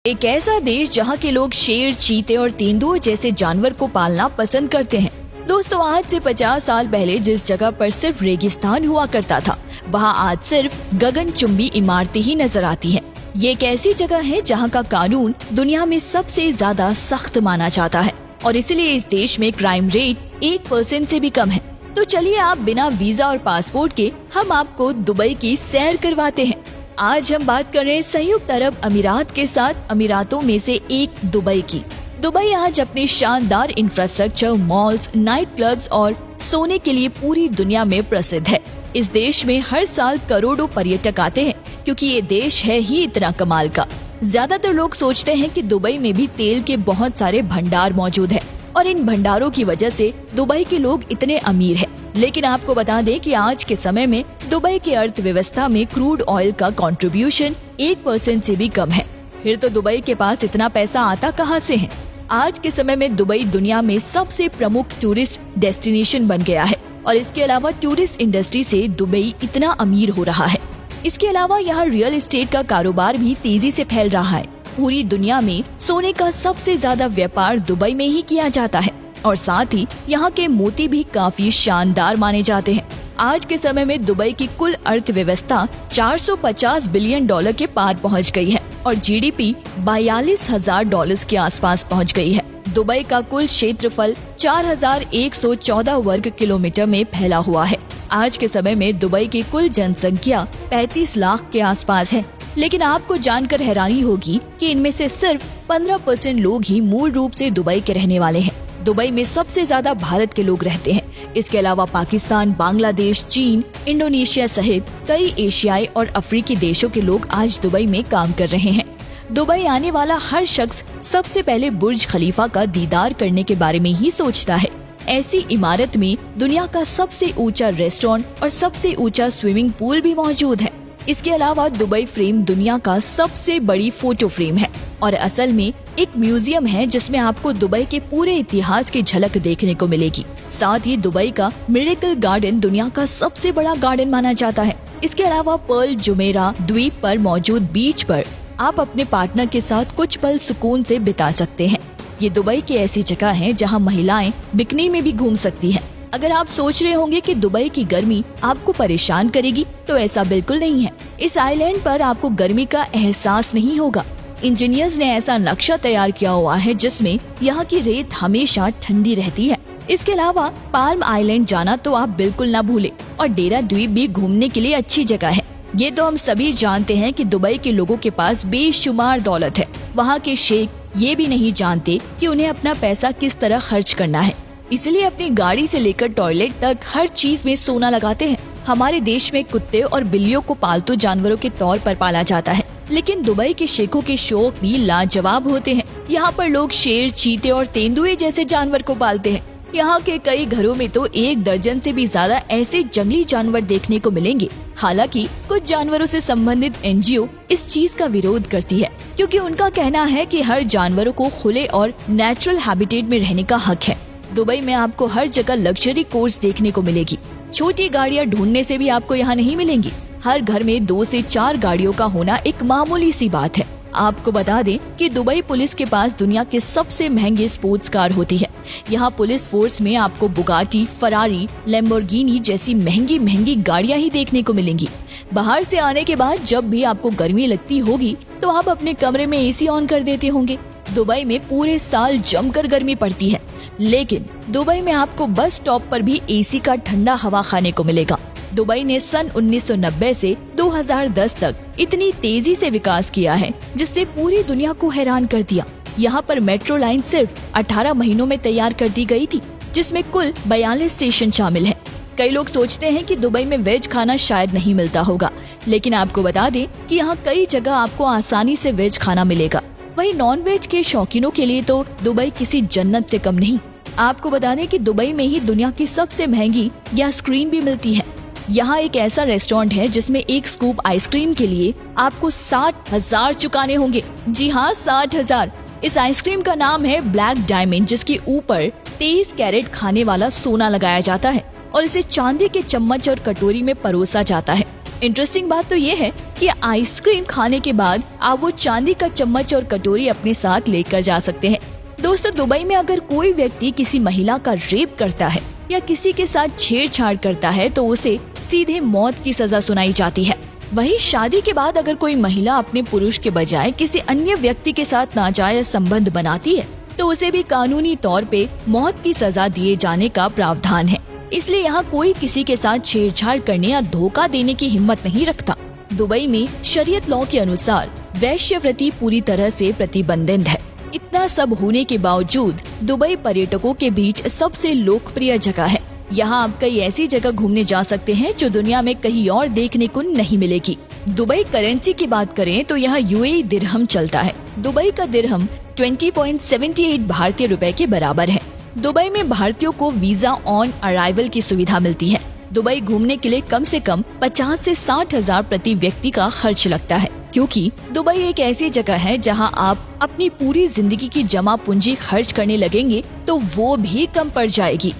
एक ऐसा देश जहाँ के लोग शेर, चीते और तेंदुए जैसे जानवर को पालना पसंद करते हैं। दोस्तों, आज से 50 साल पहले जिस जगह पर सिर्फ रेगिस्तान हुआ करता था, वहाँ आज सिर्फ गगनचुंबी इमारतें ही नजर आती हैं। ये एक ऐसी जगह है जहाँ का कानून दुनिया में सबसे ज्यादा सख्त माना जाता है और इसलिए इस देश में क्राइम रेट 1% से भी कम है। तो चलिए आप बिना वीजा और पासपोर्ट के हम आपको दुबई की सैर करवाते हैं। आज हम बात कर रहे हैं संयुक्त अरब अमीरात के साथ अमीरातों में से एक दुबई की। दुबई आज अपने शानदार इंफ्रास्ट्रक्चर, मॉल्स, नाइट क्लब्स और सोने के लिए पूरी दुनिया में प्रसिद्ध है। इस देश में हर साल करोड़ों पर्यटक आते हैं क्योंकि ये देश है ही इतना कमाल का। ज्यादातर लोग सोचते हैं कि दुबई में भी तेल के बहुत सारे भंडार मौजूद है और इन भंडारों की वजह से दुबई के लोग इतने अमीर हैं। लेकिन आपको बता दें कि आज के समय में दुबई की अर्थव्यवस्था में क्रूड ऑयल का कंट्रीब्यूशन 1% से भी कम है। फिर तो दुबई के पास इतना पैसा आता कहां से है? आज के समय में दुबई दुनिया में सबसे प्रमुख टूरिस्ट डेस्टिनेशन बन गया है और इसके अलावा टूरिस्ट इंडस्ट्री से दुबई इतना अमीर हो रहा है। इसके अलावा यहाँ रियल एस्टेट का कारोबार भी तेजी से फैल रहा है। पूरी दुनिया में सोने का सबसे ज्यादा व्यापार दुबई में ही किया जाता है और साथ ही यहाँ के मोती भी काफी शानदार माने जाते हैं। आज के समय में दुबई की कुल अर्थव्यवस्था 450 बिलियन डॉलर के पार पहुँच गई है और जीडीपी 42,000 डॉलर के आसपास पहुँच गई है। दुबई का कुल क्षेत्रफल 4,114 वर्ग किलोमीटर में फैला हुआ है। आज के समय में दुबई की कुल जनसंख्या 35 लाख के आसपास है। लेकिन आपको जानकर हैरानी होगी कि इनमें से सिर्फ 15% लोग ही मूल रूप से दुबई के रहने वाले हैं। दुबई में सबसे ज्यादा भारत के लोग रहते हैं। इसके अलावा पाकिस्तान, बांग्लादेश, चीन, इंडोनेशिया सहित कई एशियाई और अफ्रीकी देशों के लोग आज दुबई में काम कर रहे हैं। दुबई आने वाला हर शख्स सबसे पहले बुर्ज खलीफा का दीदार करने के बारे में ही सोचता है। ऐसी इमारत में दुनिया का सबसे ऊंचा रेस्टोरेंट और सबसे ऊंचा स्विमिंग पूल भी मौजूद है। इसके अलावा दुबई फ्रेम दुनिया का सबसे बड़ी फोटो फ्रेम है और असल में एक म्यूजियम है जिसमें आपको दुबई के पूरे इतिहास की झलक देखने को मिलेगी। साथ ही दुबई का मिरेकल गार्डन दुनिया का सबसे बड़ा गार्डन माना जाता है। इसके अलावा पर्ल जुमेरा द्वीप पर मौजूद बीच पर आप अपने पार्टनर के साथ कुछ पल सुकून से बिता सकते हैं। ये दुबई की ऐसी जगह है जहाँ महिलाएं बिकनी में भी घूम सकती हैं। अगर आप सोच रहे होंगे कि दुबई की गर्मी आपको परेशान करेगी, तो ऐसा बिल्कुल नहीं है। इस आइलैंड पर आपको गर्मी का एहसास नहीं होगा। इंजीनियर्स ने ऐसा नक्शा तैयार किया हुआ है जिसमें यहाँ की रेत हमेशा ठंडी रहती है। इसके अलावा पाल्म आइलैंड जाना तो आप बिल्कुल ना भूले और डेरा द्वीप भी घूमने के लिए अच्छी जगह है। ये तो हम सभी जानते हैं कि दुबई के लोगों के पास बेशुमार दौलत है। वहाँ के शेख ये भी नहीं जानते कि उन्हें अपना पैसा किस तरह खर्च करना है, इसलिए अपनी गाड़ी से लेकर टॉयलेट तक हर चीज में सोना लगाते हैं। हमारे देश में कुत्ते और बिल्लियों को पालतू जानवरों के तौर पर पाला जाता है, लेकिन दुबई के शेखों के शौक भी लाजवाब होते हैं। यहाँ पर लोग शेर, चीते और तेंदुए जैसे जानवर को पालते हैं। यहाँ के कई घरों में तो 1 दर्जन से भी ज्यादा ऐसे जंगली जानवर देखने को मिलेंगे। हालांकि कुछ जानवरों से संबंधित एनजीओ इस चीज का विरोध करती है क्योंकि उनका कहना है कि हर जानवरों को खुले और नेचुरल हैबिटेट में रहने का हक है। दुबई में आपको हर जगह लग्जरी कोर्स देखने को मिलेगी। छोटी गाड़ियाँ ढूंढने से भी आपको यहाँ नहीं मिलेंगी। हर घर में 2 से 4 गाड़ियों का होना एक मामूली सी बात है। आपको बता दें कि दुबई पुलिस के पास दुनिया के सबसे महंगे स्पोर्ट्स कार होती है। यहाँ पुलिस फोर्स में आपको बुगाटी, फरारी, लैम्बोर्गिनी जैसी महंगी गाड़ियाँ ही देखने को मिलेंगी। बाहर से आने के बाद जब भी आपको गर्मी लगती होगी तो आप अपने कमरे में एसी ऑन कर देते होंगे। दुबई में पूरे साल जमकर गर्मी पड़ती है, लेकिन दुबई में आपको बस स्टॉप पर भी एसी का ठंडा हवा खाने को मिलेगा। दुबई ने सन 1990 से 2010 तक इतनी तेजी से विकास किया है जिसने पूरी दुनिया को हैरान कर दिया। यहाँ पर मेट्रो लाइन सिर्फ 18 महीनों में तैयार कर दी गई थी, जिसमें कुल 42 स्टेशन शामिल हैं। कई लोग सोचते हैं कि दुबई में वेज खाना शायद नहीं मिलता होगा, लेकिन आपको बता दें कि यहाँ कई जगह आपको आसानी से वेज खाना मिलेगा। वहीं नॉन वेज के शौकीनों के लिए तो दुबई किसी जन्नत से कम नहीं। आपको बता दें कि दुबई में ही दुनिया की सबसे महंगी आइसक्रीम भी मिलती है। यहाँ एक ऐसा रेस्टोरेंट है जिसमें एक स्कूप आइसक्रीम के लिए आपको 60,000 चुकाने होंगे। जी हाँ, 60,000। इस आइसक्रीम का नाम है ब्लैक डायमंड, जिसके ऊपर 23 कैरेट खाने वाला सोना लगाया जाता है और इसे चांदी के चम्मच और कटोरी में परोसा जाता है। इंटरेस्टिंग बात तो ये है कि आइसक्रीम खाने के बाद आप वो चांदी का चम्मच और कटोरी अपने साथ लेकर जा सकते हैं। दोस्तों, दुबई में अगर कोई व्यक्ति किसी महिला का रेप करता है या किसी के साथ छेड़छाड़ करता है तो उसे सीधे मौत की सजा सुनाई जाती है। वहीं शादी के बाद अगर कोई महिला अपने पुरुष के बजाय किसी अन्य व्यक्ति के साथ नाजायज संबंध बनाती है तो उसे भी कानूनी तौर पे मौत की सजा दिए जाने का प्रावधान है। इसलिए यहाँ कोई किसी के साथ छेड़छाड़ करने या धोखा देने की हिम्मत नहीं रखता। दुबई में शरीयत लॉ के अनुसार वेश्यावृत्ति पूरी तरह से प्रतिबंधित है। इतना सब होने के बावजूद दुबई पर्यटकों के बीच सबसे लोकप्रिय जगह है। यहाँ आप कई ऐसी जगह घूमने जा सकते हैं जो दुनिया में कहीं और देखने को नहीं मिलेगी। दुबई करेंसी की बात करें तो यहाँ यूएई दिरहम चलता है। दुबई का दिरहम 20.78 भारतीय रुपए के बराबर है। दुबई में भारतीयों को वीजा ऑन अराइवल की सुविधा मिलती है। दुबई घूमने के लिए कम से कम 50 से 60 हजार प्रति व्यक्ति का खर्च लगता है, क्योंकि दुबई एक ऐसी जगह है जहां आप अपनी पूरी जिंदगी की जमा पूंजी खर्च करने लगेंगे तो वो भी कम पड़ जाएगी।